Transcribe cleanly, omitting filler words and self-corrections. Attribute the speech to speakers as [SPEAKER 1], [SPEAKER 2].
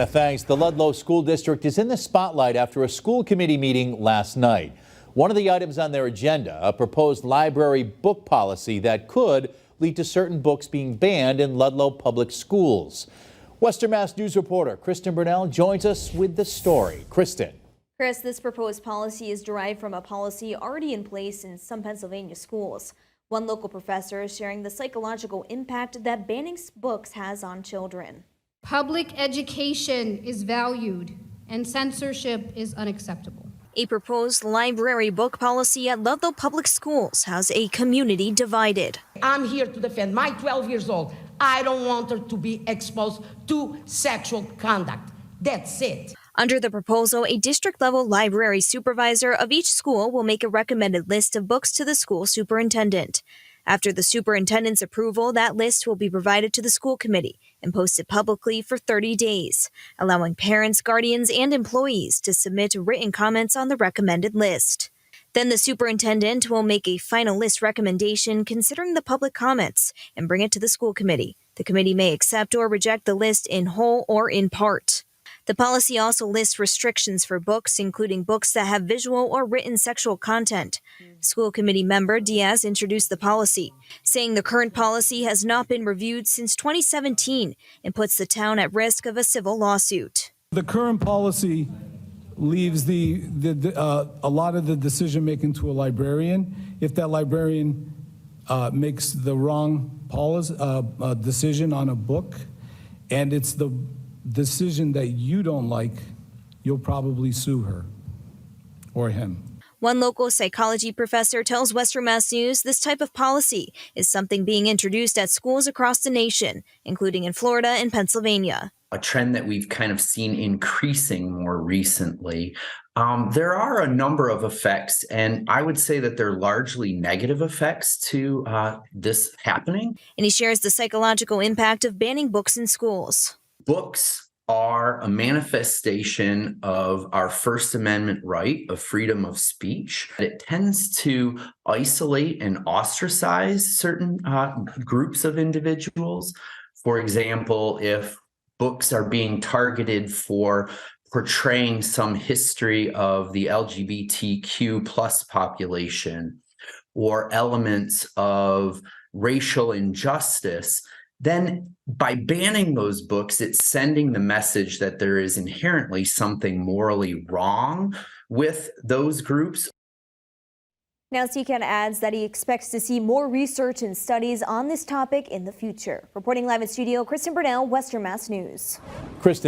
[SPEAKER 1] Thanks. The Ludlow School District is in the spotlight after a school committee meeting last night. One of the items on their agenda, a proposed library book policy that could lead to certain books being banned in Ludlow Public Schools. Western Mass News reporter Kristen Burnell joins us with the story. Kristen.
[SPEAKER 2] Chris, this proposed policy is derived from a policy already in place in some Pennsylvania schools. One local professor is sharing the psychological impact that banning books has on children.
[SPEAKER 3] Public education is valued, and censorship is unacceptable.
[SPEAKER 2] A proposed library book policy at Ludlow Public Schools has a community divided.
[SPEAKER 4] I'm here to defend my 12 years old. I don't want her to be exposed to sexual conduct. That's it.
[SPEAKER 2] Under the proposal, a district-level library supervisor of each school will make a recommended list of books to the school superintendent. After the superintendent's approval, that list will be provided to the school committee and posted publicly for 30 days, allowing parents, guardians, and employees to submit written comments on the recommended list. Then the superintendent will make a final list recommendation considering the public comments and bring it to the school committee. The committee may accept or reject the list in whole or in part. The policy also lists restrictions for books, including books that have visual or written sexual content. School committee member Diaz introduced the policy, saying the current policy has not been reviewed since 2017 and puts the town at risk of a civil lawsuit.
[SPEAKER 5] The current policy leaves a lot of the decision making to a librarian. If that librarian makes the wrong decision on a book, and it's the decision that you don't like, you'll probably sue her or him.
[SPEAKER 2] One local psychology professor tells Western Mass News this type of policy is something being introduced at schools across the nation, including in Florida and Pennsylvania.
[SPEAKER 6] A trend that we've kind of seen increasing more recently. There are a number of effects, and I would say that they're largely negative effects to this happening.
[SPEAKER 2] And he shares the psychological impact of banning books in schools.
[SPEAKER 6] Books are a manifestation of our First Amendment right of freedom of speech. It tends to isolate and ostracize certain groups of individuals. For example, if books are being targeted for portraying some history of the LGBTQ plus population or elements of racial injustice, then by banning those books, it's sending the message that there is inherently something morally wrong with those groups.
[SPEAKER 2] Now, CCAT adds that he expects to see more research and studies on this topic in the future. Reporting live in studio, Kristen Burnell, Western Mass News.
[SPEAKER 1] Kristen.